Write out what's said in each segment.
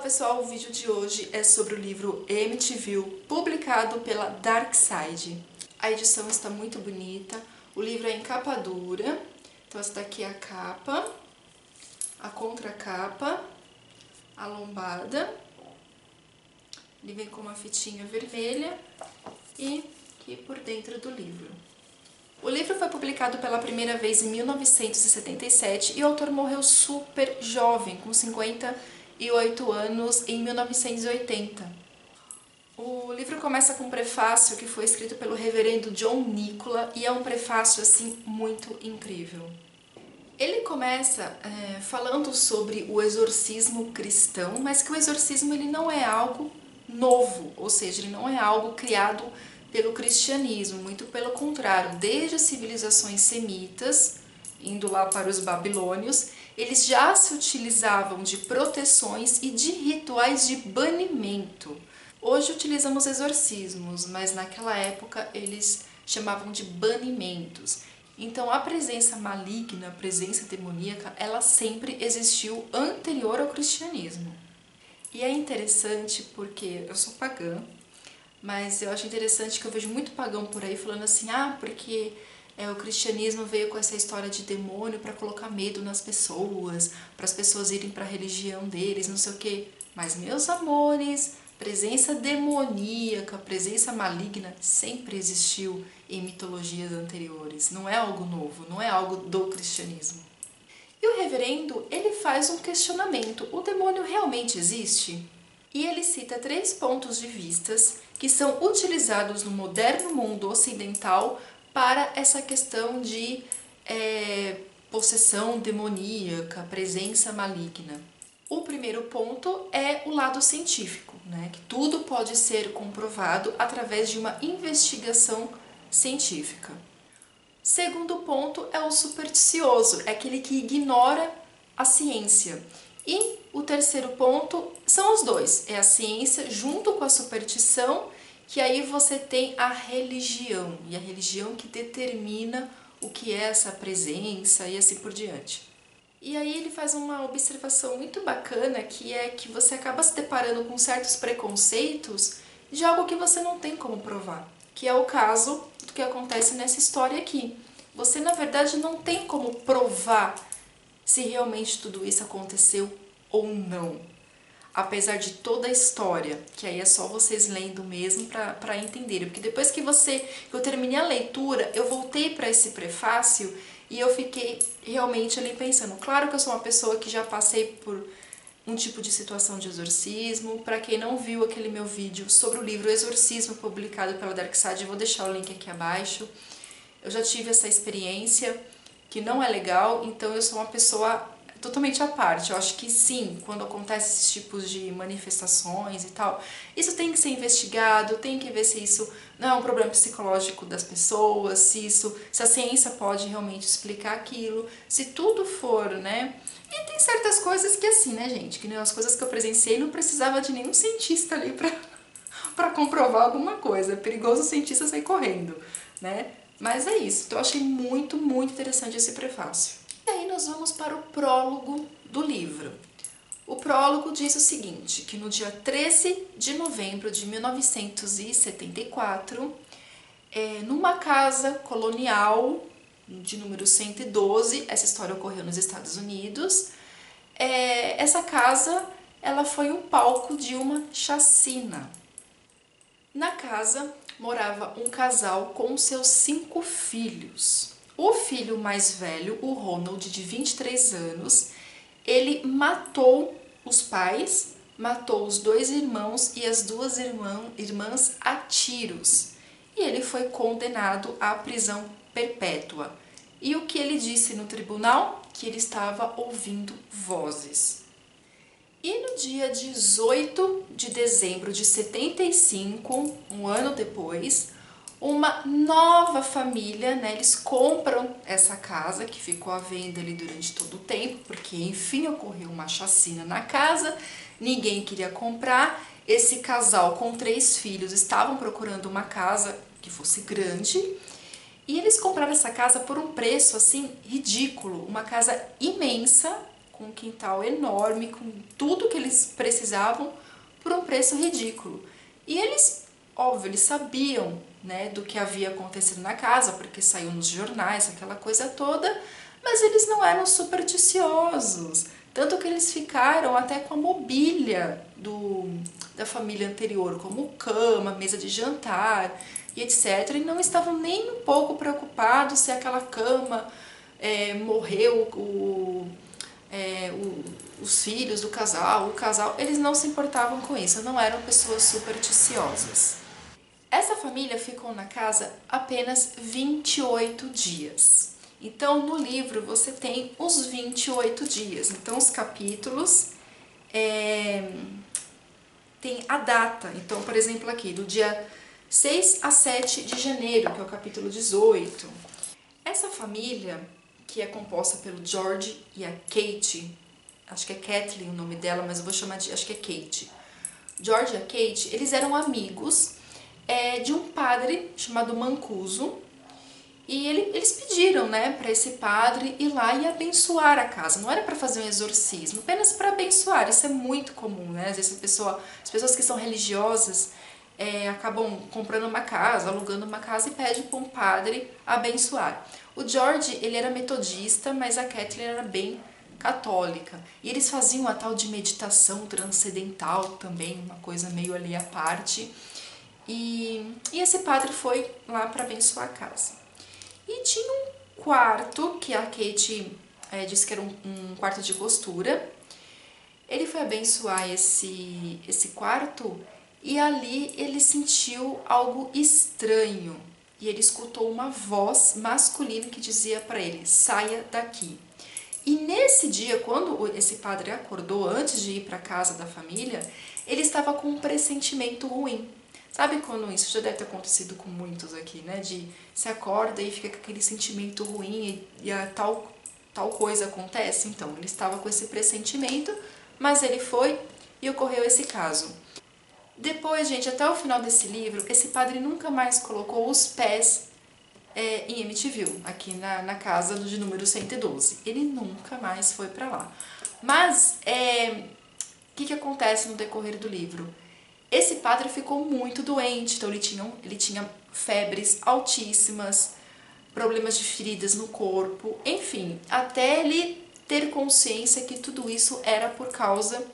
pessoal, o vídeo de hoje é sobre o livro Amityville, publicado pela Darkside. A edição está muito bonita, o livro é em capa dura, então essa daqui é a capa, a contracapa, a lombada, ele vem com uma fitinha vermelha e aqui por dentro do livro. O livro foi publicado pela primeira vez em 1977 e o autor morreu super jovem, com 58 anos, em 1980. O livro começa com um prefácio que foi escrito pelo reverendo John Nicola e é um prefácio assim muito incrível. Ele começa falando sobre o exorcismo cristão, mas que o exorcismo ele não é algo novo, ou seja, ele não é algo criado pelo cristianismo, muito pelo contrário, desde as civilizações semitas, indo lá para os babilônios, eles já se utilizavam de proteções e de rituais de banimento. Hoje utilizamos exorcismos, mas naquela época eles chamavam de banimentos. Então a presença maligna, a presença demoníaca, ela sempre existiu anterior ao cristianismo. E é interessante porque eu sou pagã, mas eu acho interessante que eu vejo muito pagão por aí falando assim, porque o cristianismo veio com essa história de demônio para colocar medo nas pessoas, para as pessoas irem para a religião deles, não sei o quê. Mas, meus amores, presença demoníaca, presença maligna sempre existiu em mitologias anteriores. Não é algo novo, não é algo do cristianismo. E o reverendo, ele faz um questionamento. O demônio realmente existe? E ele cita 3 pontos de vistas que são utilizados no moderno mundo ocidental para essa questão de possessão demoníaca, presença maligna. O primeiro ponto é o lado científico, né? Que tudo pode ser comprovado através de uma investigação científica. Segundo ponto é o supersticioso, é aquele que ignora a ciência. E o terceiro ponto são os dois, é a ciência junto com a superstição, que aí você tem a religião, e a religião que determina o que é essa presença e assim por diante. E aí ele faz uma observação muito bacana, que é que você acaba se deparando com certos preconceitos de algo que você não tem como provar, que é o caso do que acontece nessa história aqui. Você, na verdade, não tem como provar se realmente tudo isso aconteceu ou não. Apesar de toda a história, que aí é só vocês lendo mesmo para entenderem. Porque depois que eu terminei a leitura, eu voltei para esse prefácio e eu fiquei realmente ali pensando. Claro que eu sou uma pessoa que já passei por um tipo de situação de exorcismo. Para quem não viu aquele meu vídeo sobre o livro Exorcismo, publicado pela Darkside, eu vou deixar o link aqui abaixo. Eu já tive essa experiência que não é legal, então eu sou uma pessoa totalmente à parte. Eu acho que sim, quando acontecem esses tipos de manifestações e tal, isso tem que ser investigado, tem que ver se isso não é um problema psicológico das pessoas, se a ciência pode realmente explicar aquilo, se tudo for, né? E tem certas coisas que assim, né, gente, que nem as coisas que eu presenciei não precisava de nenhum cientista ali pra comprovar alguma coisa. É perigoso o cientista sair correndo, né? Mas é isso, então eu achei muito, muito interessante esse prefácio. E aí nós vamos para o prólogo do livro. O prólogo diz o seguinte, que no dia 13 de novembro de 1974, numa casa colonial de número 112, essa história ocorreu nos Estados Unidos, essa casa ela foi um palco de uma chacina. Na casa morava um casal com seus 5 filhos. O filho mais velho, o Ronald, de 23 anos, ele matou os pais, matou os 2 irmãos e as 2 irmãs a tiros. E ele foi condenado à prisão perpétua. E o que ele disse no tribunal? Que ele estava ouvindo vozes. E no dia 18 de dezembro de 75, um ano depois, uma nova família, né, eles compram essa casa que ficou à venda ali durante todo o tempo, porque enfim ocorreu uma chacina na casa, ninguém queria comprar. Esse casal com 3 filhos estavam procurando uma casa que fosse grande e eles compraram essa casa por um preço assim ridículo, uma casa imensa, com um quintal enorme, com tudo que eles precisavam, por um preço ridículo. E eles, óbvio, eles sabiam, né, do que havia acontecido na casa, porque saiu nos jornais, aquela coisa toda, mas eles não eram supersticiosos. Tanto que eles ficaram até com a mobília da família anterior, como cama, mesa de jantar e etc. E não estavam nem um pouco preocupados se aquela cama morreu os filhos do casal, o casal. Eles não se importavam com isso, não eram pessoas supersticiosas. Essa família ficou na casa apenas 28 dias. Então, no livro você tem os 28 dias. Então, os capítulos tem a data. Então, por exemplo, aqui, do dia 6 a 7 de janeiro, que é o capítulo 18. Essa família, que é composta pelo George e a Kate, acho que é Kathleen o nome dela, mas eu vou chamar de, acho que é Kate. George e a Kate, eles eram amigos de um padre chamado Mancuso, e eles pediram, né, para esse padre ir lá e abençoar a casa. Não era para fazer um exorcismo, apenas para abençoar. Isso é muito comum, né? Às vezes as pessoas que são religiosas acabam comprando uma casa, alugando uma casa e pedem para um padre abençoar. O George, ele era metodista, mas a Kathleen era bem católica. E eles faziam a tal de meditação transcendental também, uma coisa meio ali à parte. E esse padre foi lá para abençoar a casa. E tinha um quarto, que a Kate disse que era um quarto de costura. Ele foi abençoar esse quarto e ali ele sentiu algo estranho. E ele escutou uma voz masculina que dizia para ele, saia daqui. E nesse dia, quando esse padre acordou, antes de ir para a casa da família, ele estava com um pressentimento ruim. Sabe quando isso já deve ter acontecido com muitos aqui, né? De se acorda e fica com aquele sentimento ruim e a tal coisa acontece? Então, ele estava com esse pressentimento, mas ele foi e ocorreu esse caso. Depois, gente, até o final desse livro, esse padre nunca mais colocou os pés em Amityville, aqui na casa de número 112. Ele nunca mais foi pra lá. Mas, o que acontece no decorrer do livro? Esse padre ficou muito doente, então ele tinha febres altíssimas, problemas de feridas no corpo, enfim, até ele ter consciência que tudo isso era por causa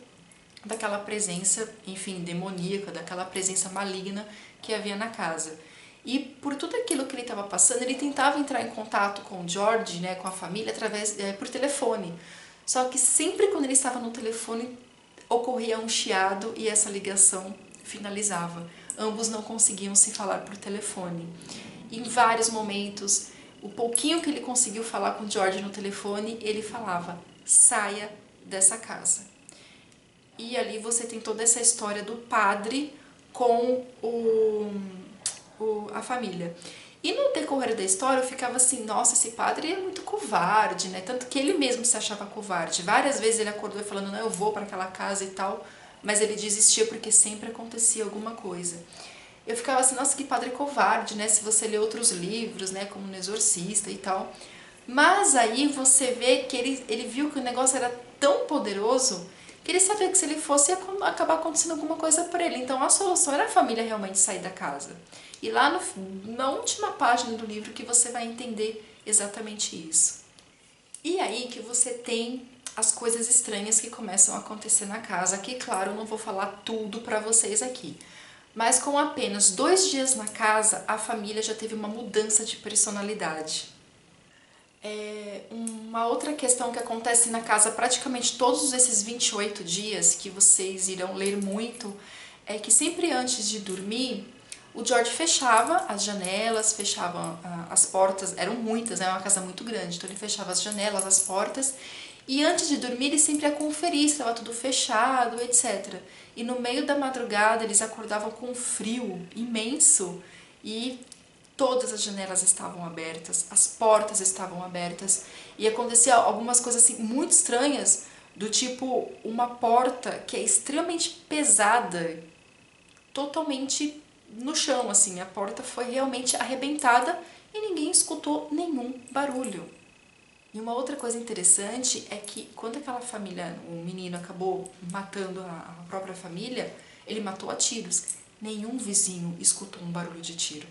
daquela presença, enfim, demoníaca, daquela presença maligna que havia na casa. E por tudo aquilo que ele estava passando, ele tentava entrar em contato com o George, né, com a família, por telefone. Só que sempre quando ele estava no telefone, ocorria um chiado e essa ligação finalizava. Ambos não conseguiam se falar por telefone. Em vários momentos, o pouquinho que ele conseguiu falar com o George no telefone, ele falava, saia dessa casa. E ali você tem toda essa história do padre com a família. E no decorrer da história eu ficava assim, nossa, esse padre é muito covarde, né? Tanto que ele mesmo se achava covarde. Várias vezes ele acordou falando, não, eu vou para aquela casa e tal, mas ele desistia porque sempre acontecia alguma coisa. Eu ficava assim, nossa, que padre covarde, né? Se você lê outros livros, né, como no Exorcista e tal. Mas aí você vê que ele viu que o negócio era tão poderoso que ele sabia que se ele fosse ia acabar acontecendo alguma coisa para ele. Então a solução era a família realmente sair da casa. E lá na última página do livro que você vai entender exatamente isso. E aí que você tem as coisas estranhas que começam a acontecer na casa. Aqui, claro, eu não vou falar tudo para vocês aqui. Mas com apenas 2 dias na casa, a família já teve uma mudança de personalidade. Uma outra questão que acontece na casa praticamente todos esses 28 dias, que vocês irão ler muito, é que sempre antes de dormir, o George fechava as janelas, fechava as portas, eram muitas, era uma casa muito grande, então ele fechava as janelas, as portas, e antes de dormir ele sempre ia conferir se estava tudo fechado, etc. E no meio da madrugada eles acordavam com um frio imenso e todas as janelas estavam abertas, as portas estavam abertas e acontecia algumas coisas assim muito estranhas, do tipo uma porta que é extremamente pesada, totalmente no chão, assim, a porta foi realmente arrebentada e ninguém escutou nenhum barulho. E uma outra coisa interessante é que quando aquela família, o menino acabou matando a própria família, ele matou a tiros. Nenhum vizinho escutou um barulho de tiro.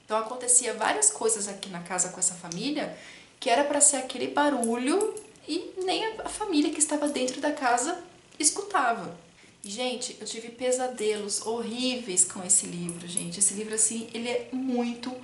Então acontecia várias coisas aqui na casa com essa família que era para ser aquele barulho e nem a família que estava dentro da casa escutava. E, gente, eu tive pesadelos horríveis com esse livro, gente. Esse livro, assim, ele é muito...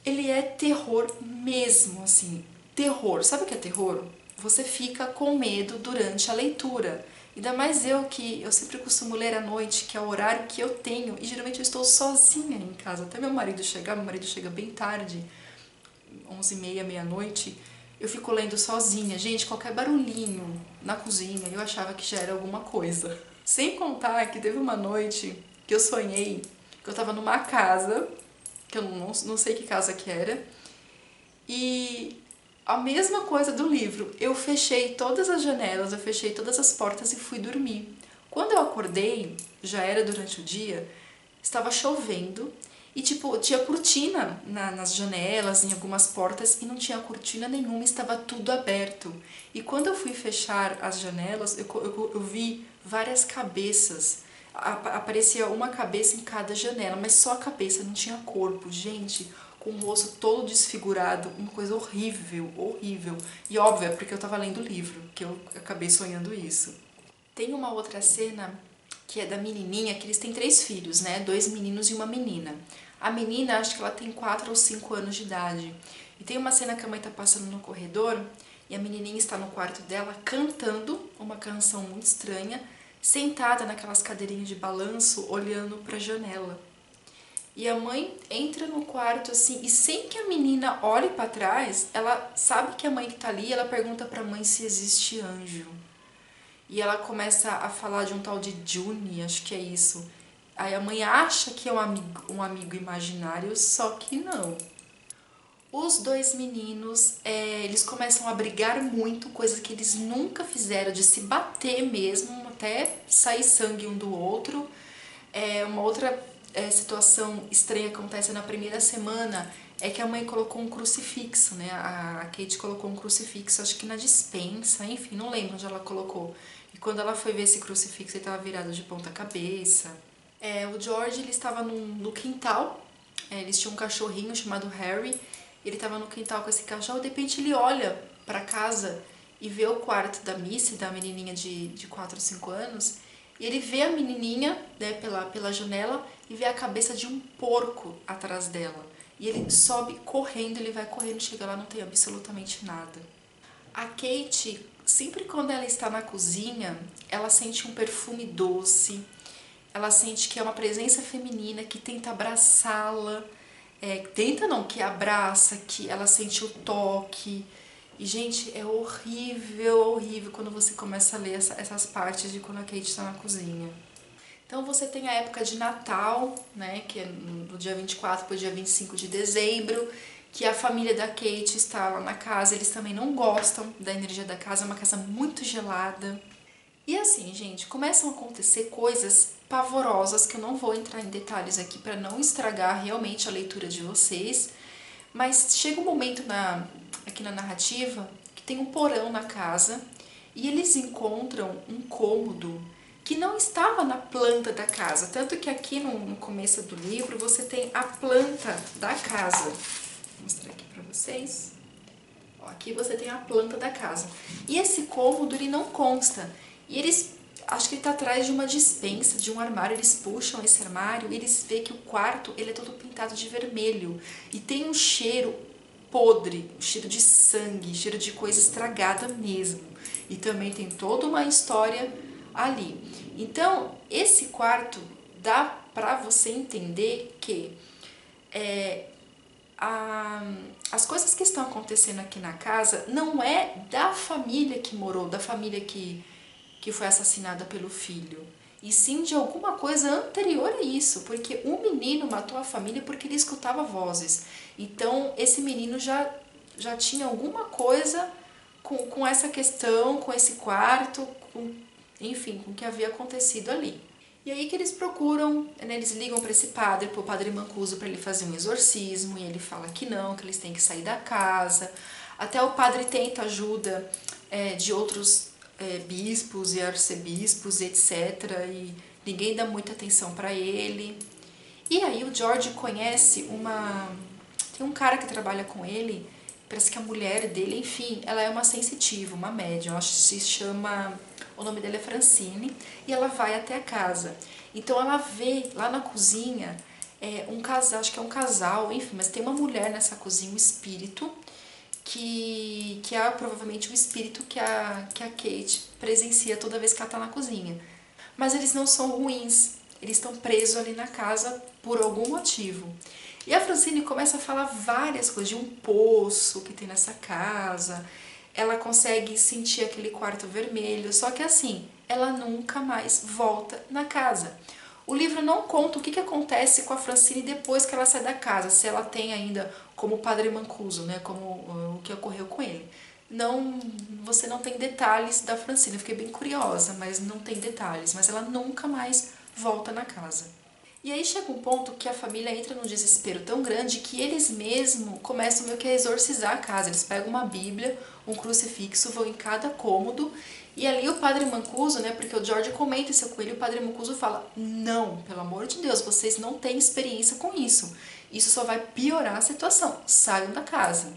Ele é terror mesmo, assim, terror. Sabe o que é terror? Você fica com medo durante a leitura. Ainda mais eu, que eu sempre costumo ler à noite, que é o horário que eu tenho, e geralmente eu estou sozinha em casa. Até meu marido chega bem tarde, 11h30, meia-noite, eu fico lendo sozinha. Gente, qualquer barulhinho na cozinha, eu achava que já era alguma coisa. Sem contar que teve uma noite que eu sonhei que eu tava numa casa, que eu não sei que casa que era, e a mesma coisa do livro, eu fechei todas as janelas, eu fechei todas as portas e fui dormir. Quando eu acordei, já era durante o dia, estava chovendo e tipo, tinha cortina nas janelas, em algumas portas, e não tinha cortina nenhuma, estava tudo aberto. E quando eu fui fechar as janelas, eu vi várias cabeças. Aparecia uma cabeça em cada janela, mas só a cabeça, não tinha corpo. Gente, com o rosto todo desfigurado, uma coisa horrível, horrível. E óbvio, é porque eu tava lendo o livro, que eu acabei sonhando isso. Tem uma outra cena que é da menininha, que eles têm 3 filhos, né? 2 meninos e uma menina. A menina, acho que ela tem 4 ou 5 anos de idade. E tem uma cena que a mãe tá passando no corredor e a menininha está no quarto dela cantando uma canção muito estranha, sentada naquelas cadeirinhas de balanço, olhando pra janela. E a mãe entra no quarto assim, e sem que a menina olhe pra trás, ela sabe que a mãe que tá ali, ela pergunta pra mãe se existe anjo. E ela começa a falar de um tal de Juni, acho que é isso. Aí a mãe acha que é um amigo imaginário, só que não. Os 2 meninos, eles começam a brigar muito, coisa que eles nunca fizeram, de se bater mesmo, até sair sangue um do outro. Uma outra situação estranha que acontece na primeira semana é que a mãe colocou um crucifixo, né? A Kate colocou um crucifixo, acho que na despensa, enfim, não lembro onde ela colocou. E quando ela foi ver esse crucifixo, ele estava virado de ponta cabeça. O George, ele estava no quintal, eles tinham um cachorrinho chamado Harry, ele estava no quintal com esse cachorro, de repente ele olha para casa e vê o quarto da Missy, da menininha de 4 ou 5 anos, e ele vê a menininha, né, pela janela e vê a cabeça de um porco atrás dela. E ele sobe correndo, ele vai correndo, chega lá, não tem absolutamente nada. A Kate, sempre quando ela está na cozinha, ela sente um perfume doce, ela sente que é uma presença feminina que tenta abraçá-la, tenta não, que abraça, que ela sente o toque. E, gente, é horrível, horrível quando você começa a ler essas partes de quando a Kate está na cozinha. Então você tem a época de Natal, né, que é do dia 24 para o dia 25 de dezembro, que a família da Kate está lá na casa, eles também não gostam da energia da casa, é uma casa muito gelada. E assim, gente, começam a acontecer coisas pavorosas que eu não vou entrar em detalhes aqui para não estragar realmente a leitura de vocês, mas chega um momento aqui na narrativa que tem um porão na casa e eles encontram um cômodo que não estava na planta da casa, tanto que aqui no começo do livro você tem a planta da casa. Vou mostrar aqui para vocês. Ó, aqui você tem a planta da casa. E esse cômodo ele não consta. E eles, acho que ele tá atrás de uma despensa, de um armário, eles puxam esse armário e eles veem que o quarto ele é todo pintado de vermelho. E tem um cheiro podre, um cheiro de sangue, cheiro de coisa estragada mesmo. E também tem toda uma história ali. Então, esse quarto dá pra você entender que as coisas que estão acontecendo aqui na casa não é da família que morou, da família que foi assassinada pelo filho, e sim de alguma coisa anterior a isso, porque um menino matou a família porque ele escutava vozes. Então esse menino já tinha alguma coisa com essa questão, com esse quarto, enfim, com o que havia acontecido ali. E aí que eles procuram, né, eles ligam para esse padre, para o padre Mancuso, para ele fazer um exorcismo, e ele fala que não, que eles têm que sair da casa. Até o padre tenta ajuda de outros bispos e arcebispos, etc. E ninguém dá muita atenção para ele. E aí o George conhece tem um cara que trabalha com ele, parece que a mulher dele, enfim, ela é uma sensitiva, uma médium, acho que se chama, o nome dela é Francine, e ela vai até a casa. Então ela vê lá na cozinha um casal, acho que é um casal, enfim, mas tem uma mulher nessa cozinha, um espírito, que é provavelmente o espírito que a Kate presencia toda vez que ela tá na cozinha. Mas eles não são ruins, eles estão presos ali na casa por algum motivo. E a Francine começa a falar várias coisas, de um poço que tem nessa casa, ela consegue sentir aquele quarto vermelho, só que assim, ela nunca mais volta na casa. O livro não conta o que acontece com a Francine depois que ela sai da casa, se ela tem ainda como o Padre Mancuso, né, como o que ocorreu com ele. Não, você não tem detalhes da Francine, eu fiquei bem curiosa, mas não tem detalhes, mas ela nunca mais volta na casa. E aí chega um ponto que a família entra num desespero tão grande que eles mesmos começam meio que a exorcizar a casa. Eles pegam uma bíblia, um crucifixo, vão em cada cômodo, e ali o Padre Mancuso, né, porque o George comenta isso com ele, o Padre Mancuso fala: não, pelo amor de Deus, vocês não têm experiência com isso. Isso só vai piorar a situação, saiam da casa.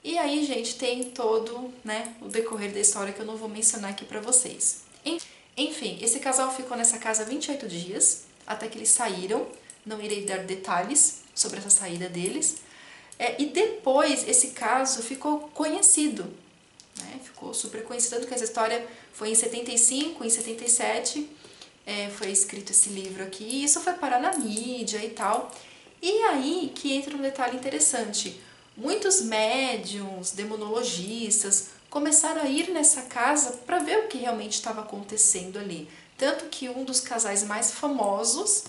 E aí, gente, tem todo, né, o decorrer da história que eu não vou mencionar aqui pra vocês. Enfim, esse casal ficou nessa casa 28 dias, até que eles saíram, não irei dar detalhes sobre essa saída deles. E depois esse caso ficou conhecido, né? Ficou super conhecido, porque essa história foi em 75, em 77, foi escrito esse livro aqui, e isso foi parar na mídia e tal. E aí que entra um detalhe interessante. Muitos médiums, demonologistas, começaram a ir nessa casa para ver o que realmente estava acontecendo ali. Tanto que um dos casais mais famosos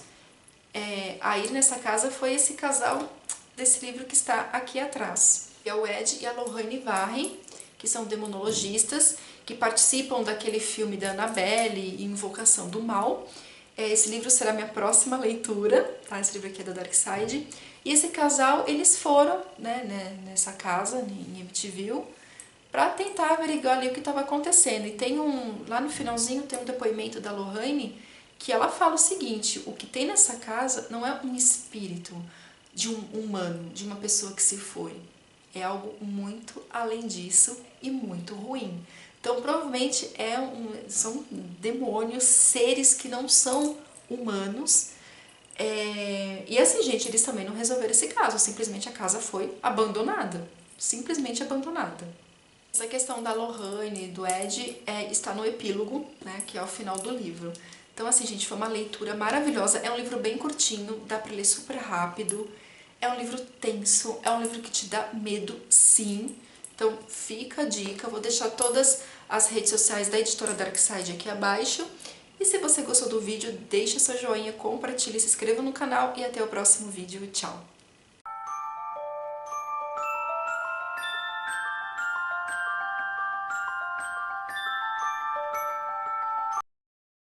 a ir nessa casa foi esse casal desse livro que está aqui atrás. É o Ed e a Lorraine Warren, que são demonologistas, que participam daquele filme da Annabelle, Invocação do Mal. Esse livro será minha próxima leitura, tá? Esse livro aqui é da Dark Side. E esse casal, eles foram, né, nessa casa, em Amityville, para tentar averiguar ali o que estava acontecendo. E tem lá no finalzinho tem um depoimento da Lorraine que ela fala o seguinte: o que tem nessa casa não é um espírito de um humano, de uma pessoa que se foi. É algo muito além disso e muito ruim. Então provavelmente são demônios, seres que não são humanos. E assim, gente, eles também não resolveram esse caso, simplesmente a casa foi abandonada. Simplesmente abandonada. Essa questão da Lorraine e do Ed está no epílogo, né, que é o final do livro. Então assim, gente, foi uma leitura maravilhosa. É um livro bem curtinho, dá pra ler super rápido. É um livro tenso, é um livro que te dá medo, sim. Então fica a dica, eu vou deixar todas as redes sociais da editora Dark Side aqui abaixo. E se você gostou do vídeo, deixa seu joinha, compartilhe, se inscreva no canal e até o próximo vídeo. Tchau!